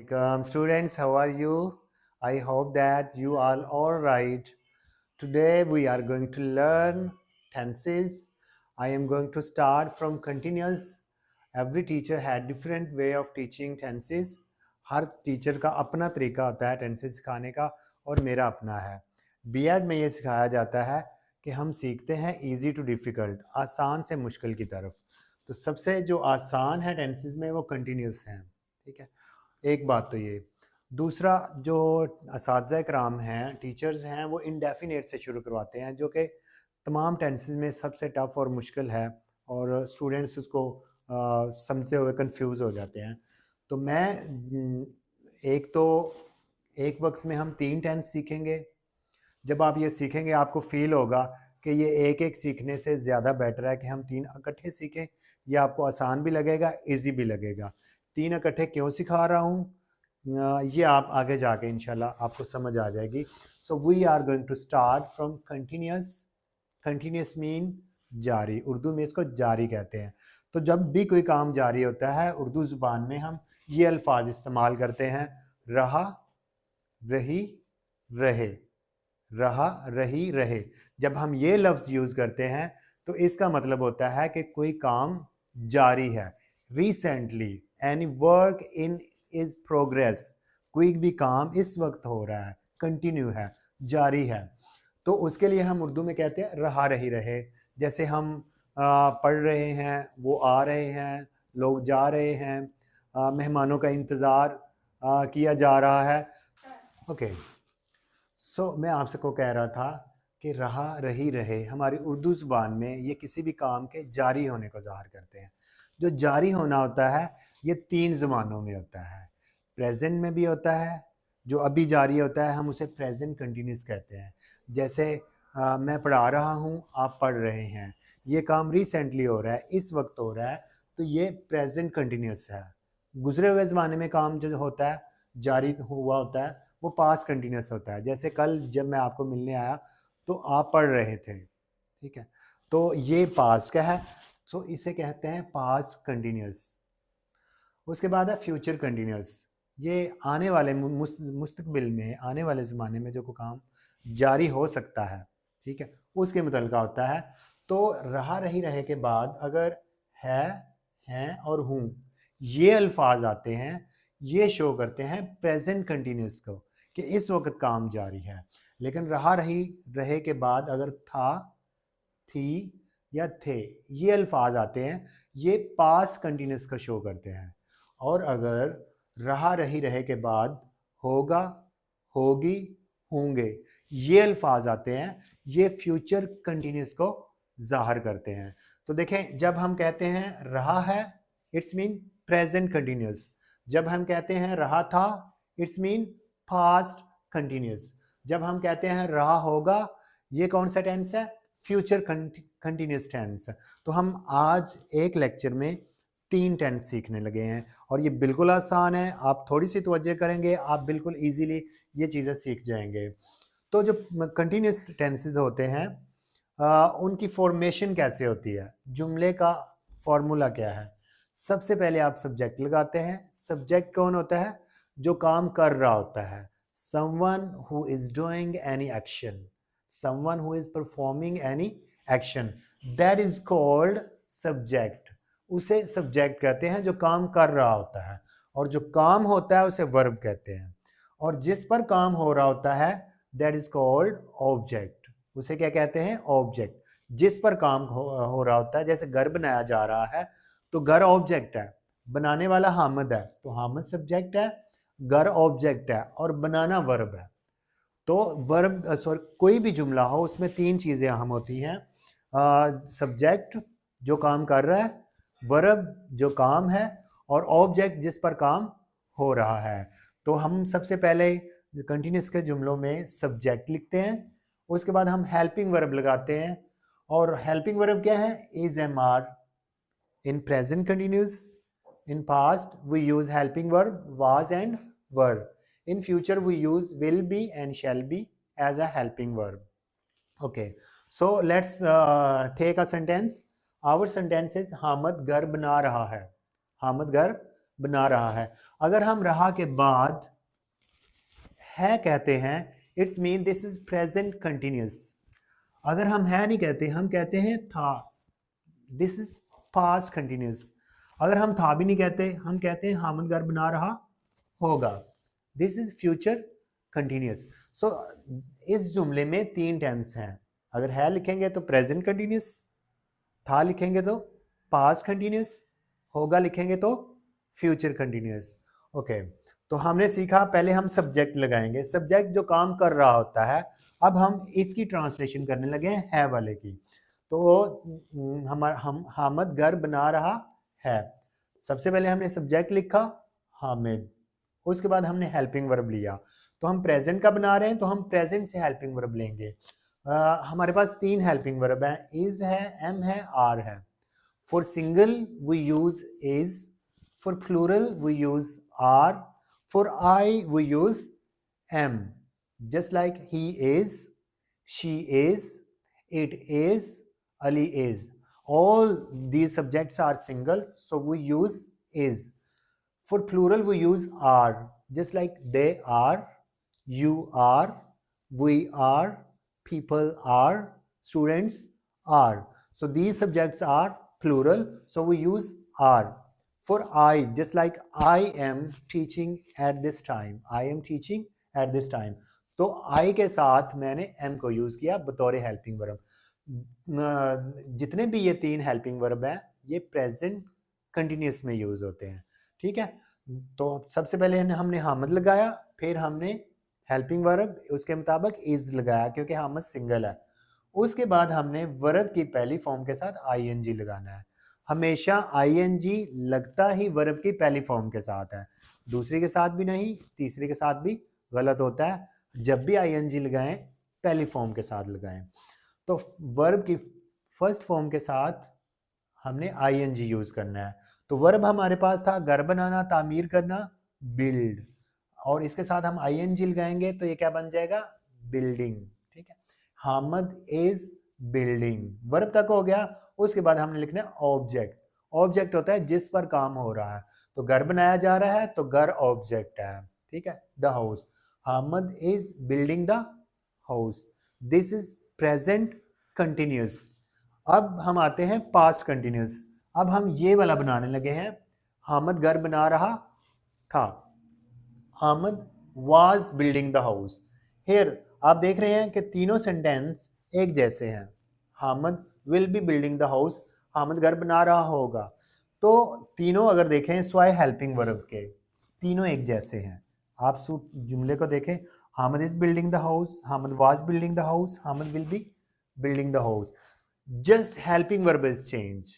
Welcome, students. How are you? I hope that you are all right. Today we are going to learn tenses. I am going to start from continuous. Every teacher had different way of teaching tenses. Her teacher का अपना तरीका होता है tenses सिखाने का और मेरा अपना है. बीएड में ये सिखाया जाता है कि हम सीखते हैं इजी टू डिफ़िकल्ट, आसान से मुश्किल की तरफ. तो सबसे जो आसान है टेंसेस में वो कंटिन्यूस हैं. ठीक है, एक बात तो ये. दूसरा, जो असातिज़ा कराम हैं, टीचर्स हैं, वो इंडेफिनेट से शुरू करवाते हैं जो कि तमाम टेंसेस में सबसे टफ़ और मुश्किल है और स्टूडेंट्स उसको समझते हुए कंफ्यूज हो जाते हैं. तो एक तो एक वक्त में हम 3 टेंस सीखेंगे. जब आप ये सीखेंगे आपको फील होगा कि ये एक एक सीखने से ज़्यादा बेटर है कि हम 3 इकट्ठे सीखें. ये आपको आसान भी लगेगा, इजी भी लगेगा. 3 इकट्ठे क्यों सिखा रहा हूँ ये आप आगे जाके इंशाल्लाह आपको समझ आ जाएगी. So we are going to start from continuous. Continuous mean जारी. उर्दू में इसको जारी कहते हैं. तो जब भी कोई काम जारी होता है उर्दू ज़ुबान में हम ये अल्फाज इस्तेमाल करते हैं: रहा, रही, रहे. रहा, रही, रहे. जब हम ये लफ्ज़ यूज़ करते हैं तो इसका मतलब होता है कि कोई काम जारी है. Recently, any work in is progress. कोई भी काम इस वक्त हो रहा है, कंटिन्यू है, जारी है. तो उसके लिए हम उर्दू में कहते हैं रहा, रही, रहे. जैसे हम पढ़ रहे हैं, वो आ रहे हैं, लोग जा रहे हैं, मेहमानों का इंतज़ार किया जा रहा है. ओके. मैं आपसे को कह रहा था कि रहा, रही, रहे हमारी उर्दू ज़ुबान में ये किसी भी काम के जारी होने को ज़ाहिर करते हैं. जो जारी होना होता है ये 3 ज़मानों में होता है. प्रेजेंट में भी होता है, जो अभी जारी होता है हम उसे प्रेजेंट कंटिन्यूस कहते हैं. जैसे मैं पढ़ा रहा हूँ, आप पढ़ रहे हैं. ये काम रिसेंटली हो रहा है, इस वक्त हो रहा है, तो ये प्रेजेंट कंटिन्यूस है. गुजरे हुए ज़माने में काम जो होता है, जारी हुआ होता है, वो पास्ट कंटिन्यूस होता है. जैसे कल जब मैं आपको मिलने आया तो आप पढ़ रहे थे. ठीक है, तो ये पास्ट का है, तो इसे कहते हैं पास्ट कंटिन्यूस. उसके बाद है फ्यूचर कंटिन्यूस. ये आने वाले मुस्तकबिल में, आने वाले ज़माने में जो कोई काम जारी हो सकता है, ठीक है, उसके मुतल्लिक़ होता है. तो रहा, रही, रहे के बाद अगर है, हैं और हूँ ये अल्फाज आते हैं, ये शो करते हैं प्रेजेंट कंटिन्यूस को कि इस वक्त काम जारी है. लेकिन रहा, रही, रहे के बाद अगर था, थी या थे ये अल्फाज आते हैं, ये पास्ट कंटिन्यूस का शो करते हैं. और अगर रहा, रही, रहे के बाद होगा, होगी, होंगे ये अल्फाज आते हैं, ये फ्यूचर कंटिन्यूस को ज़ाहिर करते हैं. तो देखें, जब हम कहते हैं रहा है, इट्स मीन प्रेजेंट कंटिन्यूस. जब हम कहते हैं रहा था, इट्स मीन पास्ट कंटिन्यूस. जब हम कहते हैं रहा होगा, ये कौन सा टेंस है? Future continuous tense. तो हम आज एक लेक्चर में 3 टेंस सीखने लगे हैं और ये बिल्कुल आसान है. आप थोड़ी सी तवज्जो करेंगे, आप बिल्कुल इजीली ये चीज़ें सीख जाएंगे. तो जो कंटिन्यूस टेंसेस होते हैं उनकी फॉर्मेशन कैसे होती है, जुमले का फॉर्मूला क्या है? सबसे पहले आप सब्जेक्ट लगाते हैं. सब्जेक्ट कौन होता है? जो काम कर रहा होता है. Someone who is doing any action, someone who is performing any action, that is called subject. उसे सब्जेक्ट कहते हैं जो काम कर रहा होता है. और जो काम होता है उसे वर्ब कहते हैं. और जिस पर काम हो रहा होता है that is called object. उसे क्या कहते हैं? ऑब्जेक्ट. जिस पर काम हो रहा होता है, जैसे घर बनाया जा रहा है तो घर ऑब्जेक्ट है, बनाने वाला हामिद है तो हामिद सब्जेक्ट है, घर ऑब्जेक्ट है और बनाना वर्ब है. तो वर्ब कोई भी जुमला हो उसमें 3 चीज़ें अहम होती हैं: सब्जेक्ट जो काम कर रहा है, वर्ब जो काम है, और ऑब्जेक्ट जिस पर काम हो रहा है. तो हम सबसे पहले कंटिन्यूस के जुमलों में सब्जेक्ट लिखते हैं, उसके बाद हम हेल्पिंग वर्ब लगाते हैं. और हेल्पिंग वर्ब क्या है? Is, am, are. In present continuous, in past we use helping verb was and were. In future we use will be and shall be as a helping verb. Okay, so let's take a sentence. Our sentence is Hamid घर बना रहा है. Hamid घर बना रहा है। अगर हम रहा के बाद है कहते हैं, it's mean this is present continuous. अगर हम है नहीं कहते, हम कहते हैं था, दिस इज पास्ट कंटिन्यूस। अगर हम था भी नहीं कहते, हम कहते हैं हामिद घर बना रहा होगा, दिस इज फ्यूचर कंटिन्यूस। सो इस जुमले में 3 टेंस हैं। अगर है लिखेंगे तो प्रेजेंट कंटिन्यूस, था लिखेंगे तो पास्ट कंटिन्यूस, होगा लिखेंगे तो फ्यूचर कंटिन्यूस। ओके, तो हमने सीखा, पहले हम सब्जेक्ट लगाएंगे, सब्जेक्ट जो काम कर रहा होता है। अब हम इसकी ट्रांसलेशन करने लगे हैं है वाले की। तो हम हामिद घर बना रहा है। सबसे पहले हमने सब्जेक्ट लिखा हामिद, उसके बाद हमने हेल्पिंग वर्ब लिया। तो हम प्रेजेंट का बना रहे हैं तो हम प्रेजेंट से हेल्पिंग वर्ब लेंगे। हमारे पास 3 हेल्पिंग वर्ब हैं, इज है, एम है, आर है। For single we use is, for plural we use are, for I we use am. Just like he is, she is, it is, Ali is. All these subjects are single, so we use is. For plural, we use are, just like they are, you are, we are, people are, students are. So these subjects are plural, so we use are. For I, just like I am teaching at this time, I am teaching at this time. तो आई के साथ मैंने M को use किया बतौर helping verb. जितने भी ये 3 हेल्पिंग वर्ब हैं ये प्रेजेंट कंटिन्यूस में यूज होते हैं। ठीक है, तो सबसे पहले हमने हामिद लगाया, फिर हमने हेल्पिंग वर्ब उसके मुताबिक इज लगाया क्योंकि हामिद सिंगल है। उसके बाद हमने वर्ब की पहली फॉर्म के साथ आईएनजी लगाना है। हमेशा आईएनजी लगता ही वर्ब की पहली फॉर्म के साथ है, दूसरी के साथ भी नहीं, तीसरी के साथ भी गलत होता है। जब भी आईएनजी लगाएं पहली फॉर्म के साथ लगाएं। तो वर्ब की फर्स्ट फॉर्म के साथ हमने आईएनजी यूज करना है। तो वर्ब हमारे पास था घर बनाना, तामीर करना, बिल्ड, और इसके साथ हम आईएनजी लगाएंगे तो ये क्या बन जाएगा, बिल्डिंग। ठीक है, हामिद इज बिल्डिंग, वर्ब तक हो गया। उसके बाद हमने लिखना है ऑब्जेक्ट। ऑब्जेक्ट होता है जिस पर काम हो रहा है, तो घर बनाया जा रहा है तो घर ऑब्जेक्ट है। ठीक है, the house, Hamid is building the house. This is present continuous. अब हम आते हैं past continuous। अब हम ये वाला बनाने लगे हैं, हामिद घर बना रहा था, Hamid was building the house. Here आप देख रहे हैं कि तीनों सेंटेंस एक जैसे हैं। Hamid will be building the house, Hamid घर बना रहा होगा। तो तीनों अगर देखें स्वाय हेल्पिंग वर्ब के, तीनों एक जैसे हैं। आप जुमले को देखें, Hamid is building the house, Hamid was building the house, Hamid will be building the house, just helping verb is change.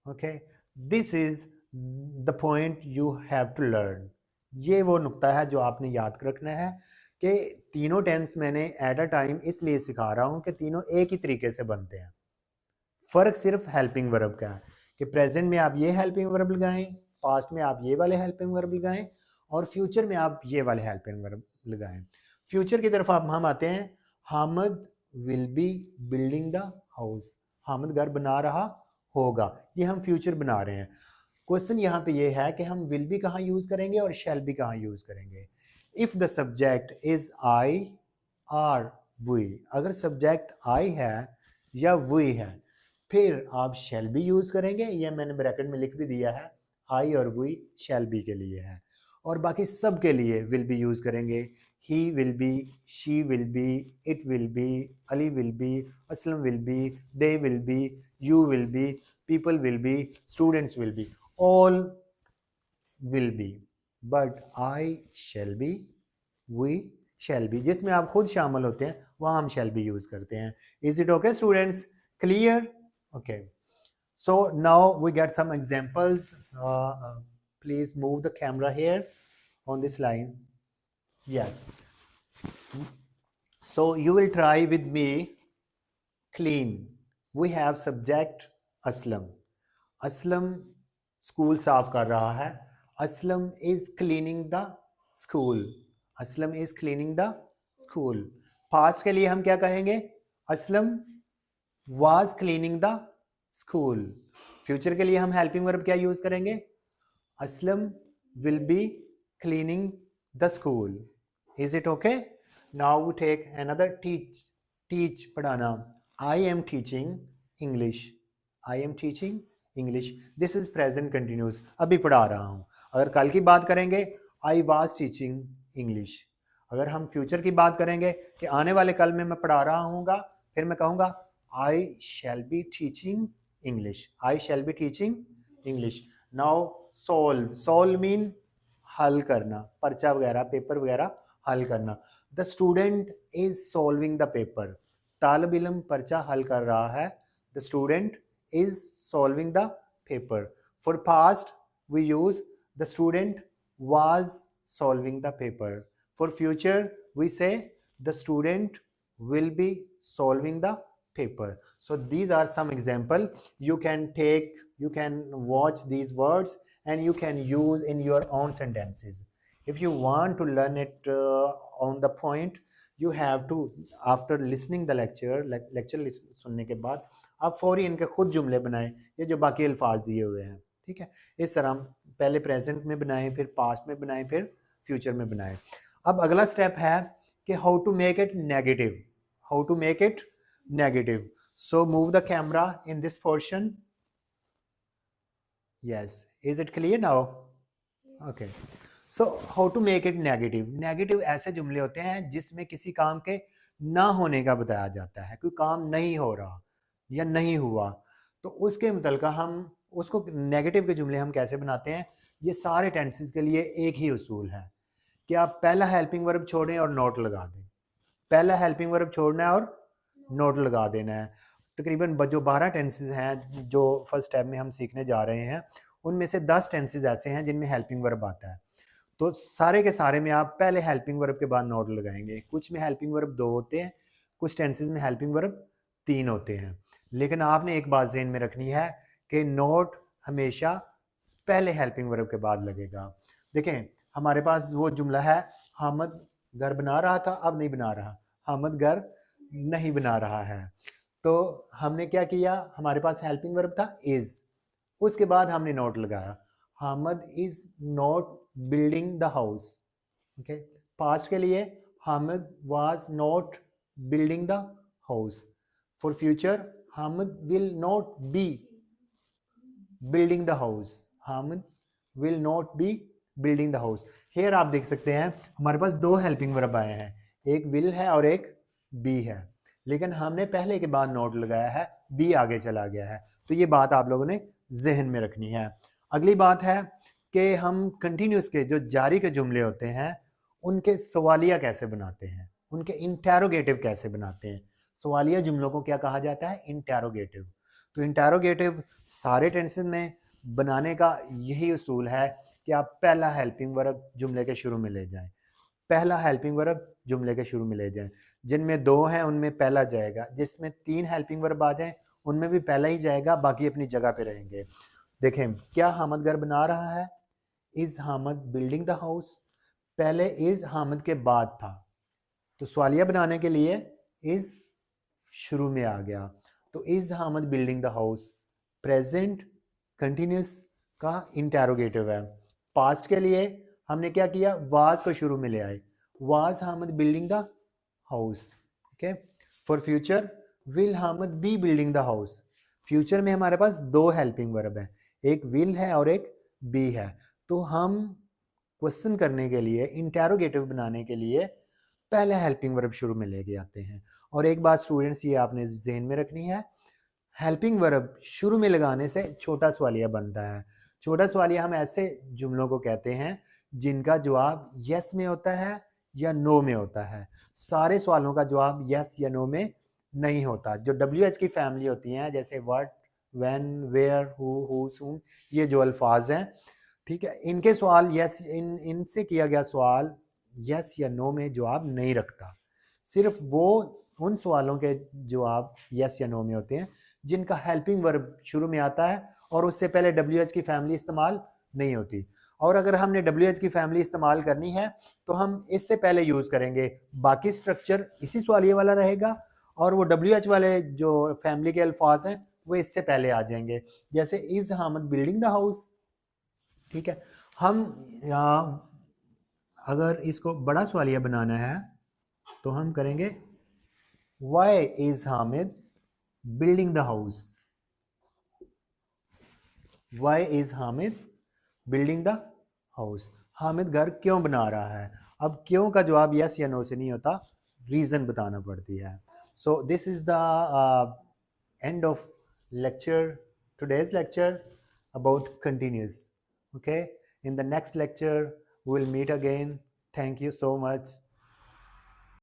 Okay, this is the point you have to learn. ये वो नुक्ता है जो आपने याद रखना है कि तीनों टेंस मैंने एट अ टाइम इसलिए सिखा रहा हूं कि तीनों एक ही तरीके से बनते हैं। फर्क सिर्फ हेल्पिंग वर्ब का है कि प्रेजेंट में आप ये हेल्पिंग वर्ब लगाएं, पास्ट में आप ये वाले हेल्पिंग वर्ब लगाएं, और फ्यूचर में आप ये वाले हेल्पिंग वर्ब लगाएं। फ्यूचर की तरफ हम आते हैं, Hamid will be building the house, Hamid घर बना रहा होगा, ये हम फ्यूचर बना रहे हैं। क्वेश्चन यहाँ पे ये है कि हम विल बी कहाँ यूज करेंगे और शैल बी कहाँ यूज करेंगे। If the subject is I or we, अगर सब्जेक्ट आई है या वी है फिर आप शैल बी यूज करेंगे, ये मैंने ब्रैकेट में लिख भी दिया है, आई और वी शैल बी के लिए है। और बाकी सब के लिए विल बी यूज करेंगे, he will be, she will be, it will be, Ali will be, Aslam will be, they will be, you will be, people will be, students will be, all will be, but I shall be, we shall be, जिसमें आप खुद शामिल होते हैं वहाँ हम shall be use करते हैं। Is it okay students, clear? Okay, so now we get some examples. Please move the camera here on this line. Yes, so you will try with me. Clean, we have subject aslam, aslam school साफ कर रहा है, aslam is cleaning the school, aslam is cleaning the school। past के लिए हम क्या कहेंगे, aslam was cleaning the school. Future के लिए हम हेल्पिंग वर्ब क्या यूज करेंगे, Aslam will be cleaning the school. Is it okay? Now we take another teach पढ़ाना. I am teaching English. I am teaching English. This is present continuous. अभी पढ़ा रहा हूँ. अगर कल की बात करेंगे I was teaching English. अगर हम फ्यूचर की बात करेंगे कि आने वाले कल में मैं पढ़ा रहा हूँगा, फिर मैं कहूँगा I shall be teaching English. I shall be teaching English. Now solve mean हल करना, पर्चा वगैरह पेपर वगैरह हल करना. The student is solving the paper. तालिब इल्म पर्चा हल कर रहा है. The student is solving the paper. For past we use the student was solving the paper. For future we say the student will be solving the paper. So these are some example. You can watch these words and you can use in your own sentences. If you want to learn it on the point, you have to, after listening the lecture सुनने के बाद आप फौरी इनके खुद जुमले बनाएं, ये जो बाकी अल्फाज दिए हुए हैं. ठीक है, इस तरह हम पहले प्रेजेंट में बनाएं, फिर पास्ट में बनाएं, फिर फ्यूचर में बनाएं. अब अगला स्टेप है कि how to make it negative. How to make it negative. So move the camera in this portion. Yes, is it clear now? Okay. So how to make it negative. Negative ऐसे जुमले होते हैं जिसमें किसी काम के ना होने का बताया जाता है. कोई काम नहीं हो रहा या नहीं हुआ, तो उसके मुतल्लिक़ हम उसको नेगेटिव के जुमले हम कैसे बनाते हैं. ये सारे टेंसेस के लिए एक ही उसूल है कि आप पहला हेल्पिंग वर्ब छोड़ें और नोट लगा दें. पहला हेल्पिंग वर्ब छोड़ना है और नोट लगा देना है. तकरीबन जो 12 टेंसेस हैं जो फर्स्ट स्टेप में हम सीखने जा रहे हैं, उनमें से 10 टेंसेस ऐसे हैं जिनमें हेल्पिंग वर्ब आता है. तो सारे के सारे में आप पहले हेल्पिंग वर्ब के बाद नोट लगाएंगे. कुछ में हेल्पिंग वर्ब 2 होते हैं, कुछ टेंसेस में हेल्पिंग वर्ब 3 होते हैं. लेकिन आपने एक बात ज़हन में रखनी है कि नोट हमेशा पहले हेल्पिंग वर्ब के बाद लगेगा. देखें, हमारे पास वो जुमला है, हामिद घर बना रहा था, अब नहीं बना रहा. हामिद घर नहीं बना रहा है. तो हमने क्या किया, हमारे पास हेल्पिंग वर्ब था इज, उसके बाद हमने नोट लगाया. Hamid is not building the house. Okay, past के लिए Hamid was not building the house. For future Hamid will not be building the house. Hamid will not be building the house. Here आप देख सकते हैं हमारे पास 2 हेल्पिंग वर्ब आए हैं, एक विल है और एक बी है. लेकिन हमने पहले के बाद नोट लगाया है, बी आगे चला गया है. तो ये बात आप लोगों ने जहन में रखनी है. अगली बात है कि हम कंटिन्यूस के जो जारी के जुमले होते हैं उनके सवालिया कैसे बनाते हैं, उनके इंटेरोगेटिव कैसे बनाते हैं. सवालिया जुमलों को क्या कहा जाता है, इंटेरोगेटिव. तो इंटेरोगेटिव सारे टेंसेस में बनाने का यही उसूल है कि आप पहला हेल्पिंग वर्ब जुमले के शुरू में ले जाएं. पहला हेल्पिंग वर्ब जुमले के शुरू में ले जाएं. जिनमें 2 हैं उनमें पहला जाएगा, जिसमें 3 हेल्पिंग वर्ब आ जाएं उनमें भी पहला ही जाएगा, बाकी अपनी जगह पे रहेंगे. देखें, क्या हामिद घर बना रहा है, is Hamid building the house. पहले इज हामिद के बाद था, तो सवालिया बनाने के लिए इज शुरू में आ गया. तो is Hamid building the house present continuous का इंटेरोगेटिव है. पास्ट के लिए हमने क्या किया, वाज को शुरू में ले आए, was Hamid building the house. Okay, for future will Hamid be building the house. Future में हमारे पास 2 हेल्पिंग वर्ब है, एक विल है और एक बी है. तो हम क्वेश्चन करने के लिए, इंटेरोगेटिव बनाने के लिए पहले हेल्पिंग वर्ब शुरू में लेके आते हैं. और एक बात स्टूडेंट्स ये आपने जहन में रखनी है, हेल्पिंग वर्ब शुरू में लगाने से छोटा सवालिया बनता है. छोटा सवालिया हम ऐसे जुमलों को कहते हैं जिनका जवाब यस में होता है या नो में होता है. सारे सवालों का जवाब यस या नो में नहीं होता. जो WH की फैमिली होती हैं, जैसे व्हाट, व्हेन, वेयर, हु, सून, ये जो अल्फाज हैं, ठीक है, इनके सवाल यस, इनसे किया गया सवाल यस या नो में जवाब नहीं रखता. सिर्फ वो उन सवालों के जवाब यस या नो में होते हैं जिनका हेल्पिंग वर्ब शुरू में आता है और उससे पहले WH की फैमिली इस्तेमाल नहीं होती. और अगर हमने WH की फैमिली इस्तेमाल करनी है तो हम इससे पहले यूज़ करेंगे, बाकी स्ट्रक्चर इसी सवालिये वाला रहेगा और वो WH वाले जो फैमिली के अल्फाज हैं वो इससे पहले आ जाएंगे. जैसे is Hamid building the house, ठीक है, हम अगर इसको बड़ा सवालिया बनाना है तो हम करेंगे why is Hamid building the house. Why is Hamid building the house. Hamid घर क्यों बना रहा है। अब क्यों का जवाब यस या नो से नहीं होता, रीजन बताना पड़ती है। So this is the end of lecture, today's lecture about continuous. Okay, in the next lecture we will meet again. Thank you so much.